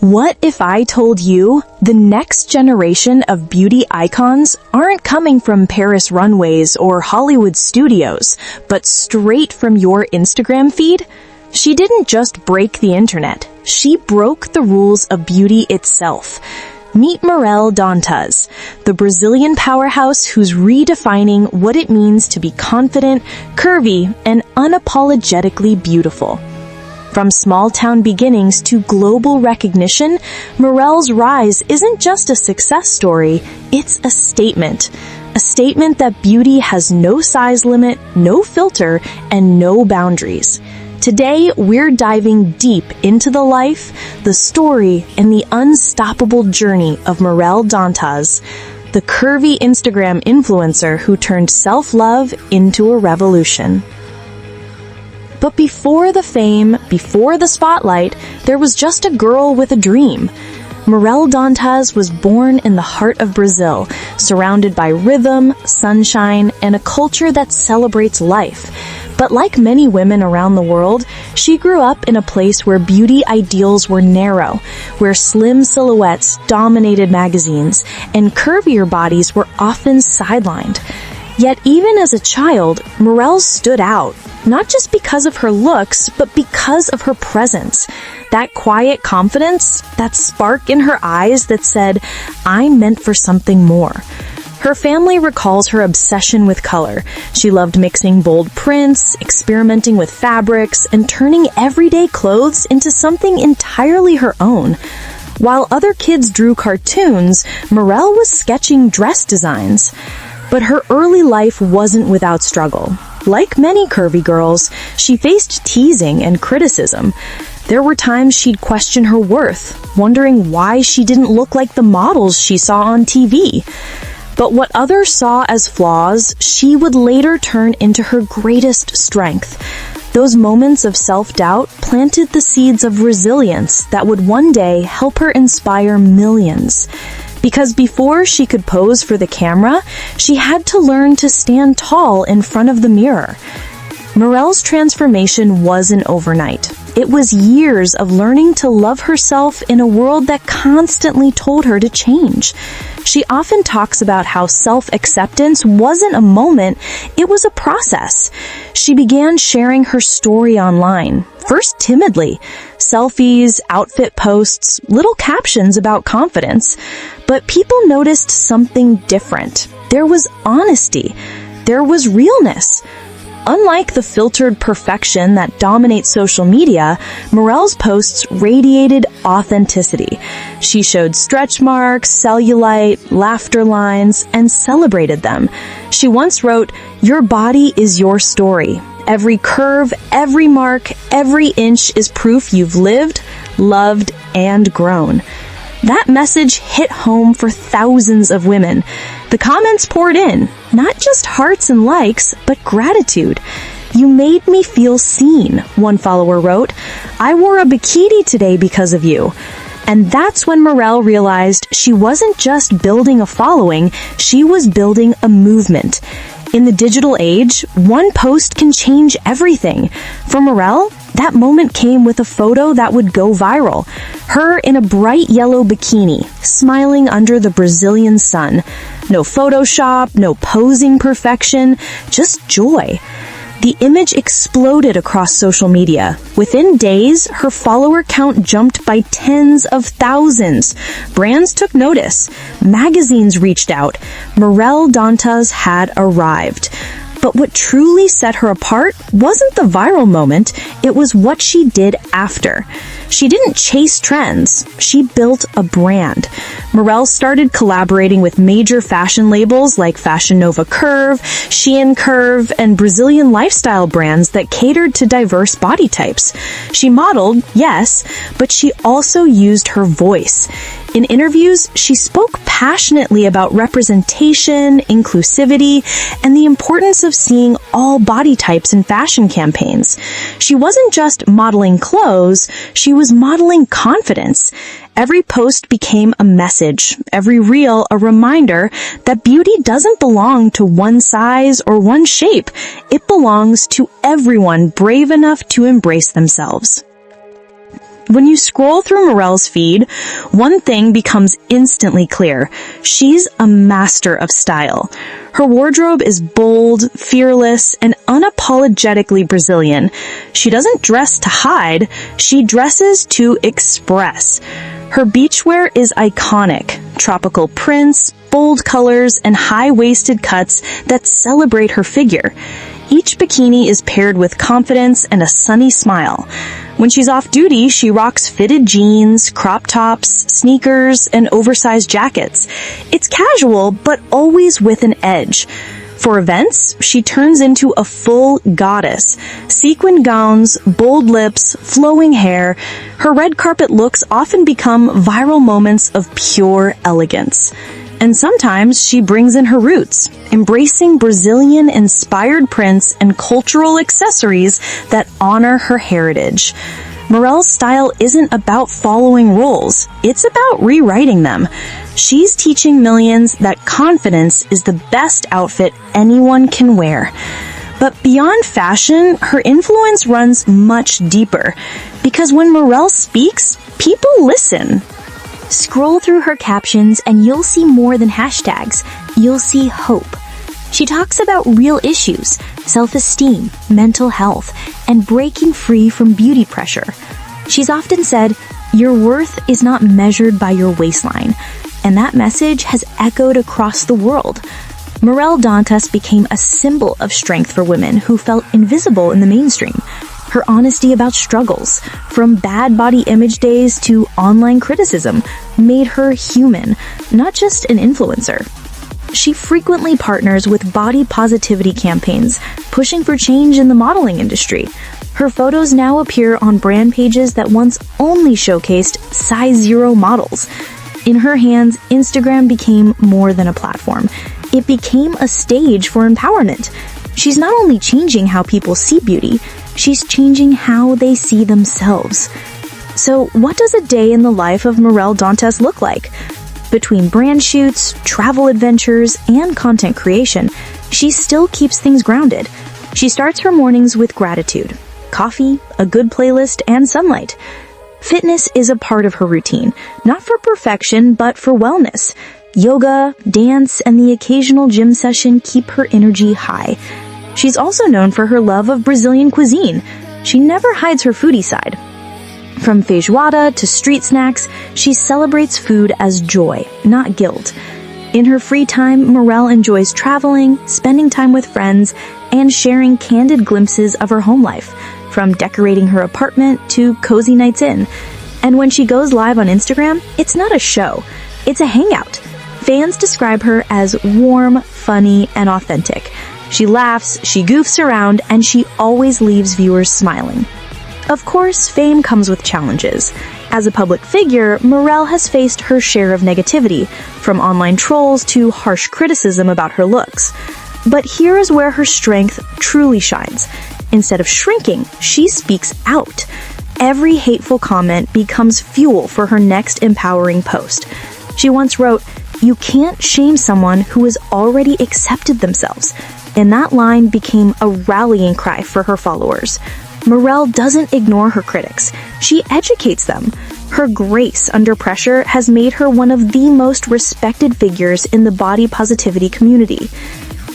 What if I told you the next generation of beauty icons aren't coming from Paris runways or Hollywood studios, but straight from your Instagram feed? She didn't just break the internet, she broke the rules of beauty itself. Meet Mirelle Dantas, the Brazilian powerhouse who's redefining what it means to be confident, curvy, and unapologetically beautiful. From small-town beginnings to global recognition, Mirelle's rise isn't just a success story, it's a statement. A statement that beauty has no size limit, no filter, and no boundaries. Today, we're diving deep into the life, the story, and the unstoppable journey of Mirelle Dantas, the curvy Instagram influencer who turned self-love into a revolution. But before the fame, before the spotlight, there was just a girl with a dream. Mirelle Dantas was born in the heart of Brazil, surrounded by rhythm, sunshine, and a culture that celebrates life. But like many women around the world, she grew up in a place where beauty ideals were narrow, where slim silhouettes dominated magazines, and curvier bodies were often sidelined. Yet even as a child, Mirelle stood out, not just because of her looks, but because of her presence. That quiet confidence, that spark in her eyes that said, "I'm meant for something more." Her family recalls her obsession with color. She loved mixing bold prints, experimenting with fabrics, and turning everyday clothes into something entirely her own. While other kids drew cartoons, Mirelle was sketching dress designs. But her early life wasn't without struggle. Like many curvy girls, she faced teasing and criticism. There were times she'd question her worth, wondering why she didn't look like the models she saw on TV. But what others saw as flaws, she would later turn into her greatest strength. Those moments of self-doubt planted the seeds of resilience that would one day help her inspire millions. Because before she could pose for the camera, she had to learn to stand tall in front of the mirror. Mirelle's transformation wasn't overnight. It was years of learning to love herself in a world that constantly told her to change. She often talks about how self-acceptance wasn't a moment, it was a process. She began sharing her story online, first timidly. Selfies, outfit posts, little captions about confidence. But people noticed something different. There was honesty. There was realness. Unlike the filtered perfection that dominates social media, Mirelle's posts radiated authenticity. She showed stretch marks, cellulite, laughter lines, and celebrated them. She once wrote, "Your body is your story. Every curve, every mark, every inch is proof you've lived, loved, and grown." That message hit home for thousands of women. The comments poured in, not just hearts and likes, but gratitude. "You made me feel seen," one follower wrote. "I wore a bikini today because of you." And that's when Mirelle realized she wasn't just building a following, she was building a movement. In the digital age, one post can change everything. For Mirelle, that moment came with a photo that would go viral. Her in a bright yellow bikini, smiling under the Brazilian sun. No Photoshop, no posing perfection, just joy. The image exploded across social media. Within days, her follower count jumped by tens of thousands. Brands took notice. Magazines reached out. Mirelle Dantas had arrived. But what truly set her apart wasn't the viral moment, it was what she did after. She didn't chase trends, she built a brand. Mirelle started collaborating with major fashion labels like Fashion Nova Curve, Shein Curve, and Brazilian lifestyle brands that catered to diverse body types. She modeled, yes, but she also used her voice. In interviews, she spoke passionately about representation, inclusivity, and the importance of seeing all body types in fashion campaigns. She wasn't just modeling clothes, she was modeling confidence. Every post became a message, every reel a reminder that beauty doesn't belong to one size or one shape. It belongs to everyone brave enough to embrace themselves. When you scroll through Mirelle's feed, one thing becomes instantly clear. She's a master of style. Her wardrobe is bold, fearless, and unapologetically Brazilian. She doesn't dress to hide, she dresses to express. Her beachwear is iconic. Tropical prints, bold colors, and high-waisted cuts that celebrate her figure. Each bikini is paired with confidence and a sunny smile. When she's off duty, she rocks fitted jeans, crop tops, sneakers, and oversized jackets. It's casual, but always with an edge. For events, she turns into a full goddess. Sequined gowns, bold lips, flowing hair. Her red carpet looks often become viral moments of pure elegance. And sometimes she brings in her roots, embracing Brazilian-inspired prints and cultural accessories that honor her heritage. Mirelle's style isn't about following rules, it's about rewriting them. She's teaching millions that confidence is the best outfit anyone can wear. But beyond fashion, her influence runs much deeper, because when Mirelle speaks, people listen. Scroll through her captions and you'll see more than hashtags. You'll see hope. She talks about real issues, self-esteem, mental health, and breaking free from beauty pressure. She's often said, "Your worth is not measured by your waistline," and that message has echoed across the world. Mirelle Dantas became a symbol of strength for women who felt invisible in the mainstream. Her honesty about struggles, from bad body image days to online criticism, made her human, not just an influencer. She frequently partners with body positivity campaigns, pushing for change in the modeling industry. Her photos now appear on brand pages that once only showcased size 0 models. In her hands, Instagram became more than a platform. It became a stage for empowerment. She's not only changing how people see beauty, she's changing how they see themselves. So what does a day in the life of Mirelle Dantas look like? Between brand shoots, travel adventures, and content creation, she still keeps things grounded. She starts her mornings with gratitude, coffee, a good playlist, and sunlight. Fitness is a part of her routine, not for perfection, but for wellness. Yoga, dance, and the occasional gym session keep her energy high. She's also known for her love of Brazilian cuisine. She never hides her foodie side. From feijoada to street snacks, she celebrates food as joy, not guilt. In her free time, Mirelle enjoys traveling, spending time with friends, and sharing candid glimpses of her home life, from decorating her apartment to cozy nights in. And when she goes live on Instagram, it's not a show, it's a hangout. Fans describe her as warm, funny, and authentic. She laughs, she goofs around, and she always leaves viewers smiling. Of course, fame comes with challenges. As a public figure, Mirelle has faced her share of negativity, from online trolls to harsh criticism about her looks. But here is where her strength truly shines. Instead of shrinking, she speaks out. Every hateful comment becomes fuel for her next empowering post. She once wrote, "You can't shame someone who has already accepted themselves." And that line became a rallying cry for her followers. Mirelle doesn't ignore her critics. She educates them. Her grace under pressure has made her one of the most respected figures in the body positivity community.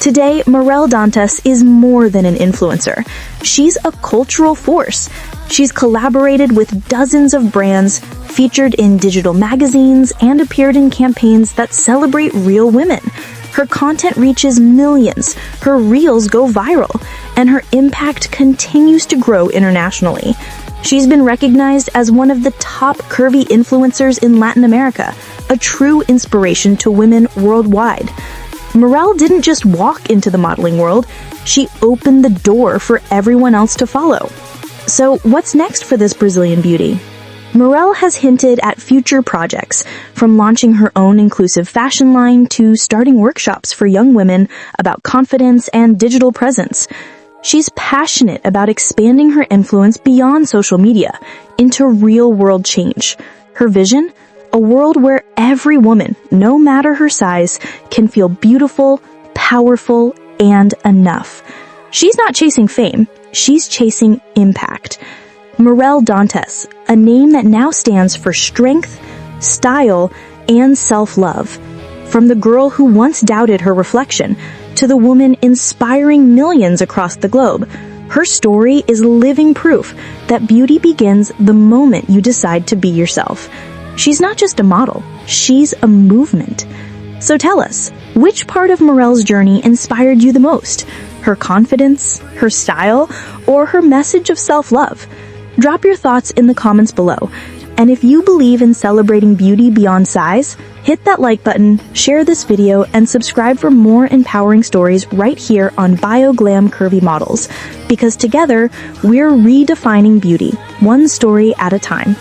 Today, Mirelle Dantas is more than an influencer. She's a cultural force. She's collaborated with dozens of brands, featured in digital magazines, and appeared in campaigns that celebrate real women. Her content reaches millions, her reels go viral, and her impact continues to grow internationally. She's been recognized as one of the top curvy influencers in Latin America, a true inspiration to women worldwide. Mirelle didn't just walk into the modeling world, she opened the door for everyone else to follow. So what's next for this Brazilian beauty? Mirelle has hinted at future projects, from launching her own inclusive fashion line to starting workshops for young women about confidence and digital presence. She's passionate about expanding her influence beyond social media into real-world change. Her vision? A world where every woman, no matter her size, can feel beautiful, powerful, and enough. She's not chasing fame, she's chasing impact. Mirelle Dantas, a name that now stands for strength, style, and self-love. From the girl who once doubted her reflection to the woman inspiring millions across the globe, her story is living proof that beauty begins the moment you decide to be yourself. She's not just a model, she's a movement. So tell us, which part of Mirelle's journey inspired you the most? Her confidence, her style, or her message of self-love? Drop your thoughts in the comments below. And if you believe in celebrating beauty beyond size, hit that like button, share this video, and subscribe for more empowering stories right here on Bioglam Curvy Models. Because together, we're redefining beauty, one story at a time.